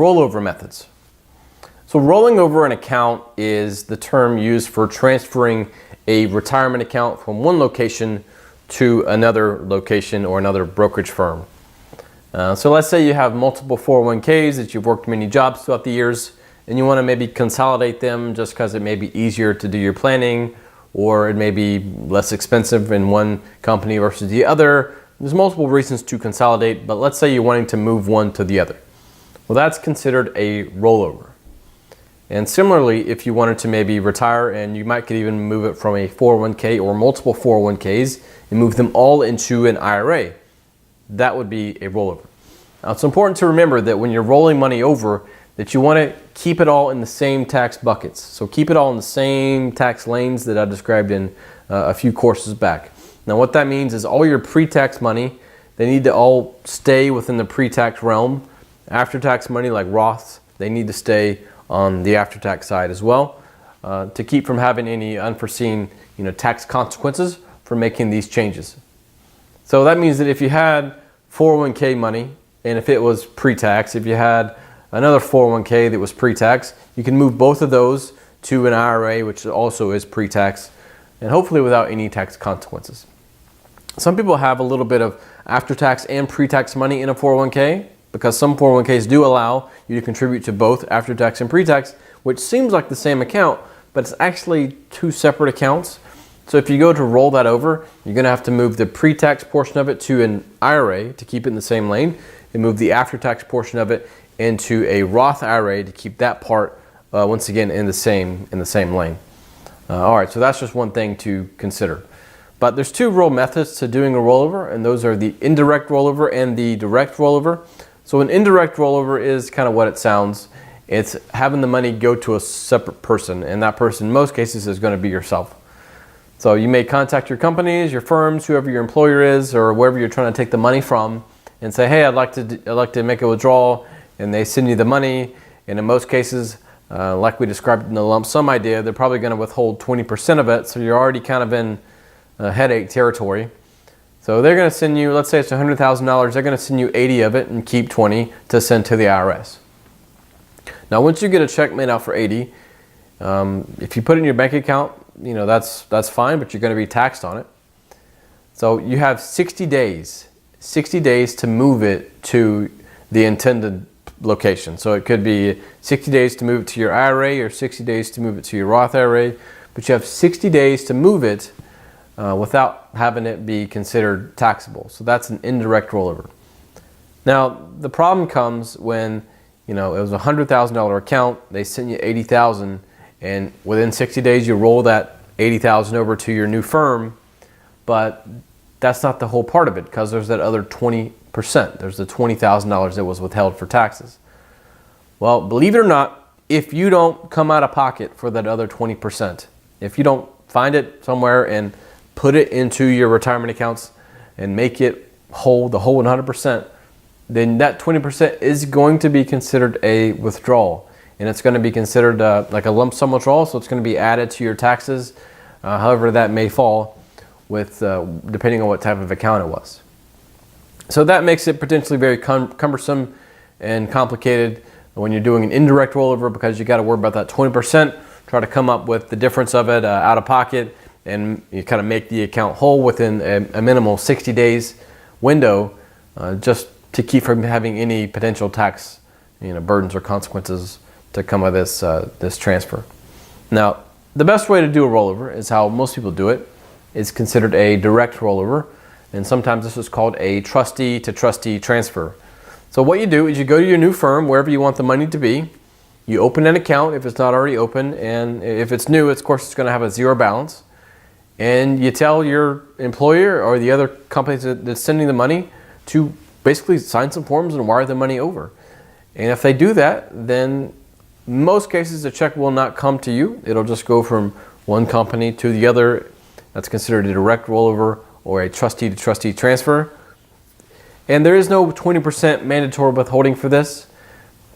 rollover methods. So rolling over an account is the term used for transferring a retirement account from one location to another location or another brokerage firm. So let's say you have multiple 401ks that you've worked many jobs throughout the years, and you want to maybe consolidate them just because it may be easier to do your planning, or it may be less expensive in one company versus the other. There's multiple reasons to consolidate, but let's say you're wanting to move one to the other. Well, that's considered a rollover. And similarly, if you wanted to maybe retire, and you might could even move it from a 401k or multiple 401ks and move them all into an IRA, that would be a rollover. Now, it's important to remember that when you're rolling money over, that you want to keep it all in the same tax buckets. So keep it all in the same tax lanes that I described in a few courses back. Now, what that means is all your pre-tax money, they need to all stay within the pre-tax realm. After-tax money like Roths, they need to stay on the after-tax side as well, to keep from having any unforeseen tax consequences for making these changes. So that means that if you had 401k money, and if it was pre-tax, if you had another 401k that was pre-tax, you can move both of those to an IRA, which also is pre-tax, and hopefully without any tax consequences. Some people have a little bit of after-tax and pre-tax money in a 401k, because some 401ks do allow you to contribute to both after-tax and pre-tax, which seems like the same account, but it's actually two separate accounts. So if you go to roll that over, you're going to have to move the pre-tax portion of it to an IRA to keep it in the same lane, and move the after-tax portion of it into a Roth IRA to keep that part once again in the same lane. All right, so that's just one thing to consider. But there's two real methods to doing a rollover, and those are the indirect rollover and the direct rollover. So an indirect rollover is kind of what it sounds. It's having the money go to a separate person, and that person in most cases is going to be yourself. So you may contact your companies, your firms, whoever your employer is, or wherever you're trying to take the money from, and say, hey, I'd like to make a withdrawal, and they send you the money. And in most cases, like we described in the lump sum idea, they're probably going to withhold 20% of it, so you're already kind of in headache territory. So they're going to send you, let's say it's $100,000, they're going to send you 80 of it and keep 20 to send to the IRS. Now, once you get a check made out for 80, if you put it in your bank account, that's fine, but you're going to be taxed on it. So you have 60 days to move it to the intended location. So it could be 60 days to move it to your IRA or 60 days to move it to your Roth IRA, but you have 60 days to move it without having it be considered taxable. So that's an indirect rollover. Now, the problem comes when, it was a $100,000 account, they sent you $80,000, and within 60 days you roll that $80,000 over to your new firm, but that's not the whole part of it, because there's that other 20%. There's the $20,000 that was withheld for taxes. Well, believe it or not, if you don't come out of pocket for that other 20%, if you don't find it somewhere and put it into your retirement accounts and make it whole, the whole 100%, then that 20% is going to be considered a withdrawal. And it's going to be considered like a lump sum withdrawal, so it's going to be added to your taxes, however that may fall, with depending on what type of account it was. So that makes it potentially very cumbersome and complicated when you're doing an indirect rollover, because you got to worry about that 20%, try to come up with the difference of it out of pocket, and you kind of make the account whole within a minimal 60 days window, just to keep from having any potential tax burdens or consequences to come with this transfer. Now, the best way to do a rollover is how most people do it. It's considered a direct rollover, and sometimes this is called a trustee to trustee transfer. So what you do is you go to your new firm, wherever you want the money to be. You open an account if it's not already open, and if it's new, of course, it's going to have a zero balance. And you tell your employer or the other companies that's sending the money to basically sign some forms and wire the money over. And if they do that, then in most cases the check will not come to you. It'll just go from one company to the other. That's considered a direct rollover or a trustee to trustee transfer. And there is no 20% mandatory withholding for this.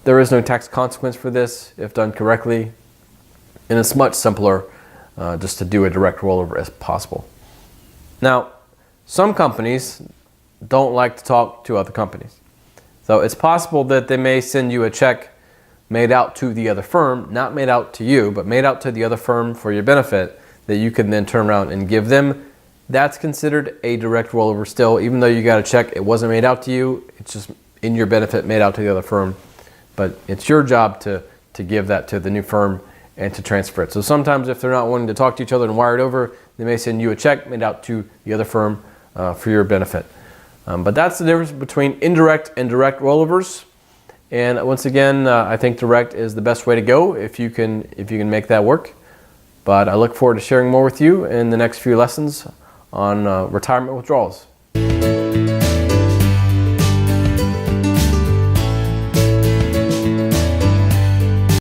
There is no tax consequence for this if done correctly. And it's much simpler just to do a direct rollover as possible. Now, some companies don't like to talk to other companies. So it's possible that they may send you a check made out to the other firm, not made out to you, but made out to the other firm for your benefit, that you can then turn around and give them. That's considered a direct rollover still, even though you got a check, it wasn't made out to you, it's just in your benefit made out to the other firm. But it's your job to give that to the new firm and to transfer it. So sometimes if they're not wanting to talk to each other and wire it over, they may send you a check made out to the other firm for your benefit. But that's the difference between indirect and direct rollovers. And once again, I think direct is the best way to go if you can make that work. But I look forward to sharing more with you in the next few lessons on retirement withdrawals.